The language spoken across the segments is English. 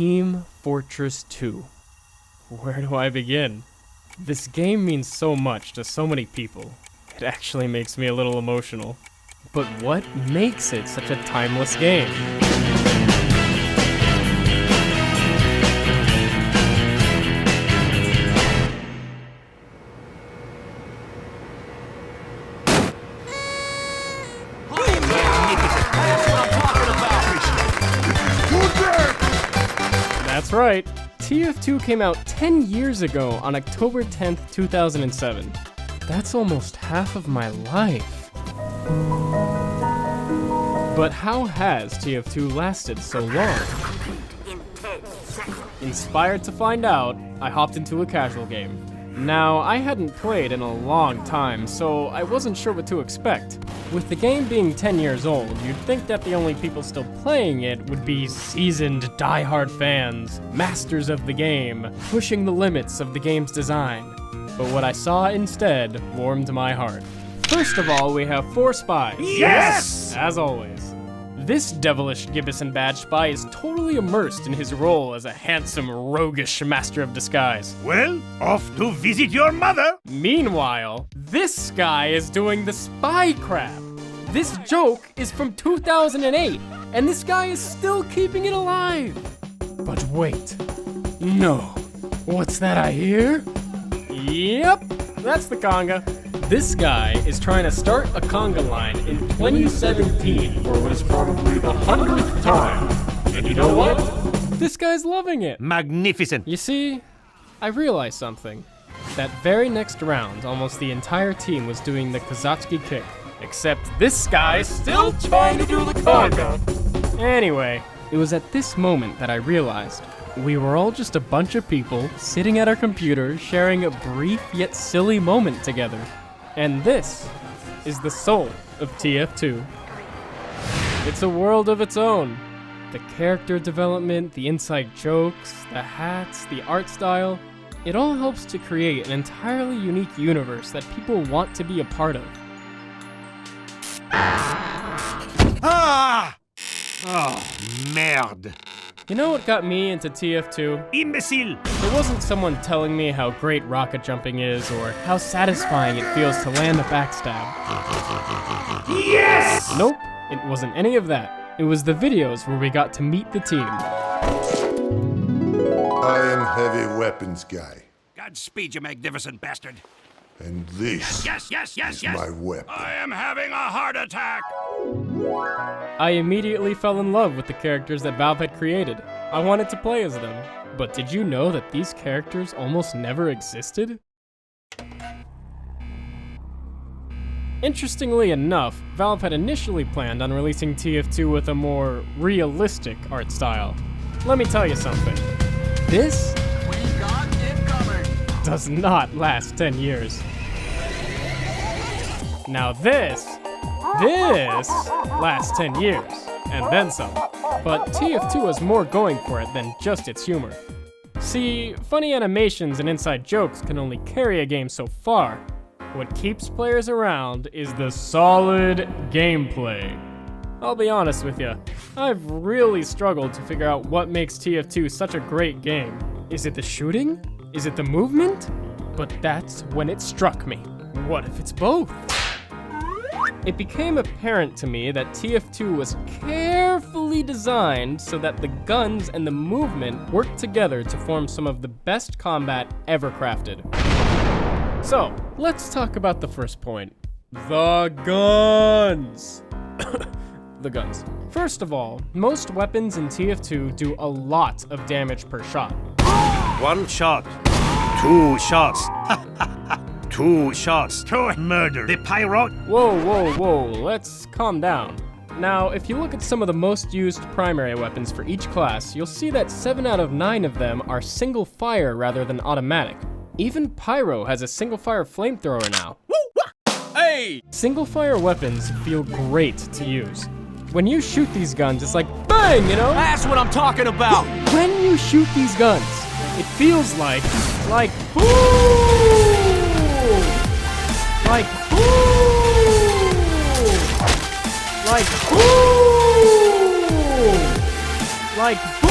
Team Fortress 2. Where do I begin? This game means so much to so many people. It actually makes me a little emotional. But what makes it such a timeless game? That's right. TF2 came out 10 years ago on October 10th, 2007. That's almost half of my life. But how has TF2 lasted so long? Inspired to find out, I hopped into a casual game. Now, I hadn't played in a long time, so I wasn't sure what to expect. With the game being 10 years old, you'd think that the only people still playing it would be seasoned, die-hard fans, masters of the game, pushing the limits of the game's design. But what I saw instead warmed my heart. First of all, we have 4 spies. Yes! As always. This devilish Gibbison badge spy is totally immersed in his role as a handsome, roguish master of disguise. Well, off to visit your mother. Meanwhile, this guy is doing the spy crap. This joke is from 2008, and this guy is still keeping it alive. But wait, no. What's that I hear? Yep, that's the conga. This guy is trying to start a conga line in 2017 for what is probably the 100th time. And you know what? This guy's loving it. Magnificent. You see, I realized something. That very next round, almost the entire team was doing the Kozatsky kick. Except this guy's still trying to do the conga. Anyway, it was at this moment that I realized we were all just a bunch of people sitting at our computers sharing a brief yet silly moment together. And this is the soul of TF2. It's a world of its own. The character development, the inside jokes, the hats, the art style, it all helps to create an entirely unique universe that people want to be a part of. Ah! Oh, merde. You know what got me into TF2? Imbecile! It wasn't someone telling me how great rocket jumping is or how satisfying it feels to land a backstab. Yes! Nope, it wasn't any of that. It was the videos where we got to meet the team. I am heavy weapons guy, Godspeed, you magnificent bastard. and this Yes. is my weapon. I am having a heart attack. I immediately fell in love with the characters that Valve had created. I wanted to play as them. But did you know that these characters almost never existed? Interestingly enough, Valve had initially planned on releasing TF2 with a more realistic art style. Let me tell you something. This does not last 10 years. Now this lasts 10 years, and then some. But TF2 has more going for it than just its humor. See, funny animations and inside jokes can only carry a game so far. What keeps players around is the solid gameplay. I'll be honest with you, I've really struggled to figure out what makes TF2 such a great game. Is it the shooting? Is it the movement? But that's when it struck me. What if it's both? It became apparent to me that TF2 was carefully designed so that the guns and the movement worked together to form some of the best combat ever crafted. So, let's talk about the first point. The guns! The guns. First of all, most weapons in TF2 do a lot of damage per shot. 1 shot. 2 shots. 2 shots. 2 murder. The pyro. Whoa, let's calm down. Now, if you look at some of the most used primary weapons for each class, you'll see that 7 out of 9 of them are single fire rather than automatic. Even Pyro has a single fire flamethrower now. Hey! Single fire weapons feel great to use. When you shoot these guns, it's like bang, you know? That's what I'm talking about! When you shoot these guns, it feels like boom! Like boom! Like boom! Like, boom!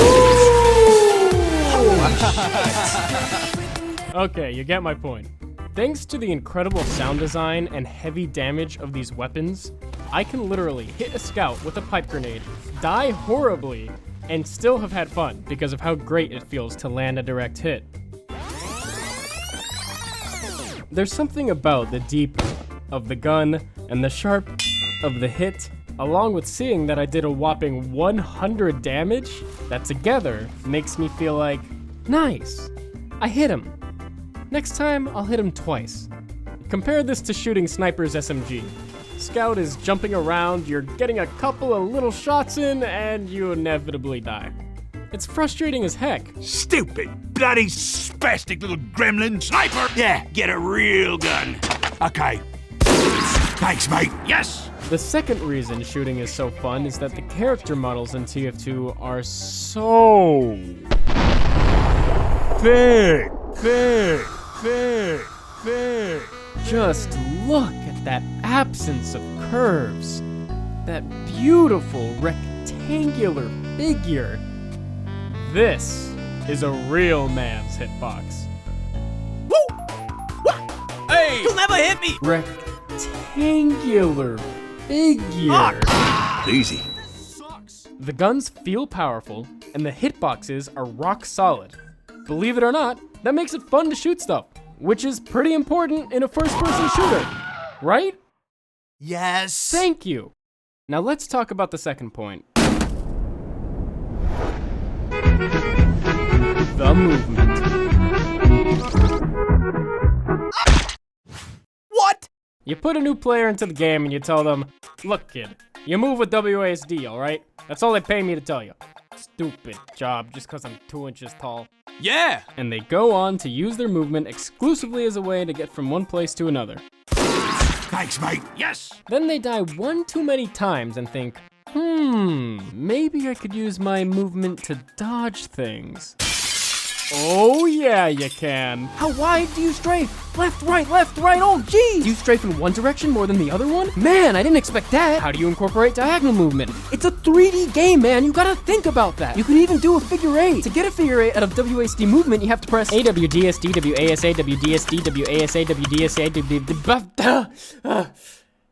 Okay, you get my point. Thanks to the incredible sound design and heavy damage of these weapons, I can literally hit a scout with a pipe grenade, die horribly, and still have had fun because of how great it feels to land a direct hit. There's something about the deep of the gun and the sharp of the hit, along with seeing that I did a whopping 100 damage, that together makes me feel like, nice, I hit him. Next time, I'll hit him twice. Compare this to shooting Sniper's SMG. Scout is jumping around, you're getting a couple of little shots in, and you inevitably die. It's frustrating as heck. Stupid, bloody, spastic little gremlin. Sniper! Yeah, get a real gun. Okay. Thanks, mate. Yes! The second reason shooting is so fun is that the character models in TF2 are so big. Just look at that absence of curves. That beautiful rectangular figure. This is a real man's hitbox. Woo! Hey! You'll never hit me! Rectangular figure. Easy. The guns feel powerful, and the hitboxes are rock solid. Believe it or not, that makes it fun to shoot stuff, which is pretty important in a first-person shooter, right? Yes. Thank you. Now let's talk about the second point. The movement. What? You put a new player into the game and you tell them, look kid, you move with WASD, alright? That's all they pay me to tell you. Stupid job just cause I'm 2 inches tall. Yeah. And they go on to use their movement exclusively as a way to get from one place to another. Thanks, mate. Yes. Then they die one too many times and think, maybe I could use my movement to dodge things. Oh yeah, you can. How wide do you strafe? Left, right, oh geez! Do you strafe in one direction more than the other one? Man, I didn't expect that. How do you incorporate diagonal movement? It's a 3D game, man, you gotta think about that. You can even do a figure eight. To get a figure eight out of WASD movement, you have to press AWDSD, WASA, WDSD, WASA, WDSA,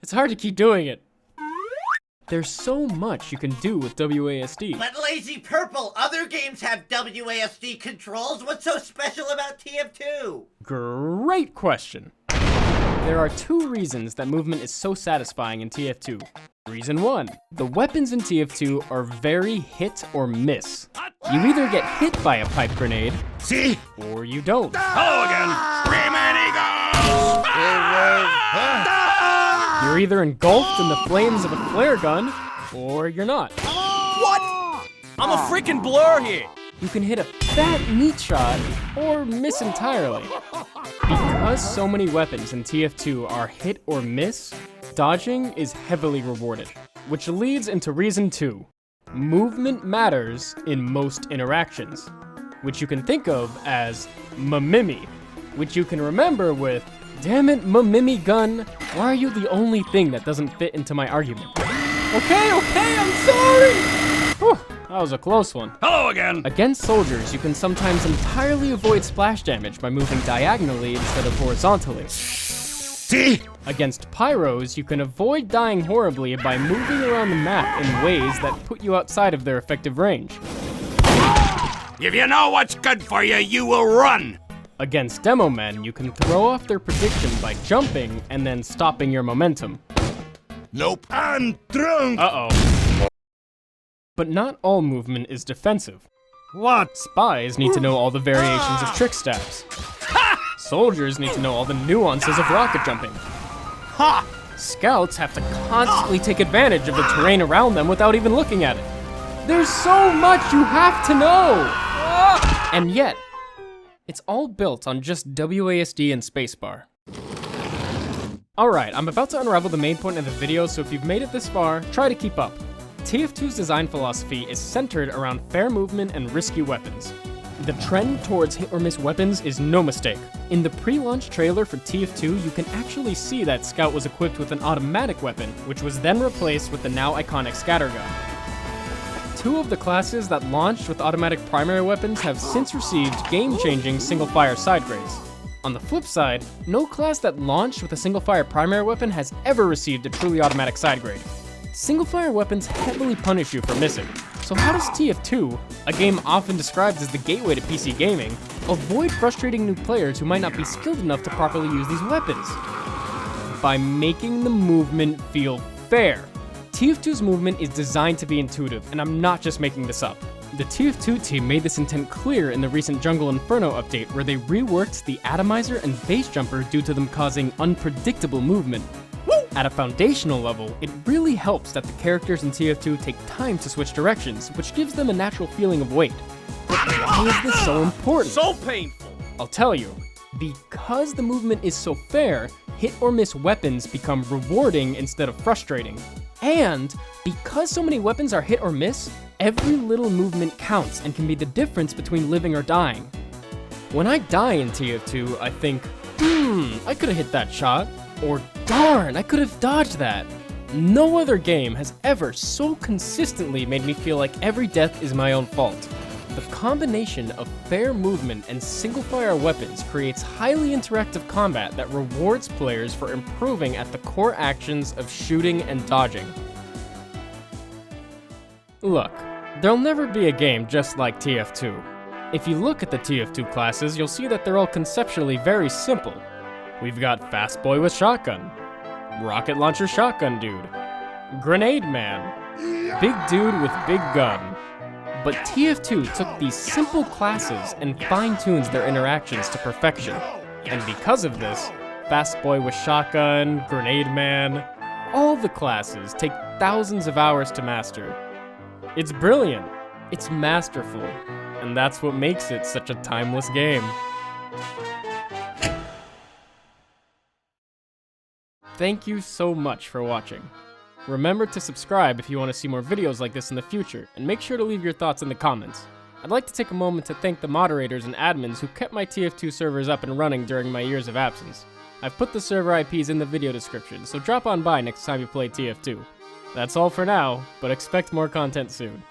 It's hard to keep doing it. There's so much you can do with WASD. But LazyPurple, other games have WASD controls. What's so special about TF2? Great question. There are two reasons that movement is so satisfying in TF2. Reason one, the weapons in TF2 are very hit or miss. You either get hit by a pipe grenade, See? or you don't. Hello again. Screaming eagles! You're either engulfed in the flames of a flare gun, or you're not. What? I'm a freaking blur here. You can hit a fat meat shot, or miss entirely. Because so many weapons in TF2 are hit or miss, dodging is heavily rewarded. Which leads into reason two. Movement matters in most interactions, which you can think of as mamimi, which you can remember with, damn it, mamimi gun, why are you the only thing that doesn't fit into my argument? Okay, I'm sorry! Whew, that was a close one. Hello again. Against soldiers, you can sometimes entirely avoid splash damage by moving diagonally instead of horizontally. See? Against pyros, you can avoid dying horribly by moving around the map in ways that put you outside of their effective range. If you know what's good for you, you will run. Against demo men, you can throw off their prediction by jumping and then stopping your momentum. Nope. I'm drunk. Uh-oh. But not all movement is defensive. What? Spies need to know all the variations of trick stabs. Soldiers need to know all the nuances of rocket jumping. Ha! Scouts have to constantly take advantage of the terrain around them without even looking at it. There's so much you have to know! And yet, it's all built on just WASD and spacebar. Alright, I'm about to unravel the main point of the video, so if you've made it this far, try to keep up. TF2's design philosophy is centered around fair movement and risky weapons. The trend towards hit or miss weapons is no mistake. In the pre-launch trailer for TF2, you can actually see that Scout was equipped with an automatic weapon, which was then replaced with the now iconic scattergun. 2 of the classes that launched with automatic primary weapons have since received game-changing single-fire side grades. On the flip side, no class that launched with a single-fire primary weapon has ever received a truly automatic side grade. Single-fire weapons heavily punish you for missing, so how does TF2, a game often described as the gateway to PC gaming, avoid frustrating new players who might not be skilled enough to properly use these weapons? By making the movement feel fair. TF2's movement is designed to be intuitive, and I'm not just making this up. The TF2 team made this intent clear in the recent Jungle Inferno update, where they reworked the atomizer and base jumper due to them causing unpredictable movement. At a foundational level, it really helps that the characters in TF2 take time to switch directions, which gives them a natural feeling of weight. But why is this so important? So painful! I'll tell you. Because the movement is so fair, hit or miss weapons become rewarding instead of frustrating. And because so many weapons are hit or miss, every little movement counts and can be the difference between living or dying. When I die in TF2, I think, I could have hit that shot. Or darn, I could have dodged that. No other game has ever so consistently made me feel like every death is my own fault. The combination of fair movement and single-fire weapons creates highly interactive combat that rewards players for improving at the core actions of shooting and dodging. Look, there'll never be a game just like TF2. If you look at the TF2 classes, you'll see that they're all conceptually very simple. We've got Fast Boy with Shotgun, Rocket Launcher Shotgun Dude, Grenade Man, Big Dude with Big Gun. But TF2 took these simple classes and fine-tunes their interactions to perfection. And because of this, Fast Boy with Shotgun, Grenade Man, all the classes take thousands of hours to master. It's brilliant, it's masterful, and that's what makes it such a timeless game. Thank you so much for watching. Remember to subscribe if you want to see more videos like this in the future, and make sure to leave your thoughts in the comments. I'd like to take a moment to thank the moderators and admins who kept my TF2 servers up and running during my years of absence. I've put the server IPs in the video description, so drop on by next time you play TF2. That's all for now, but expect more content soon.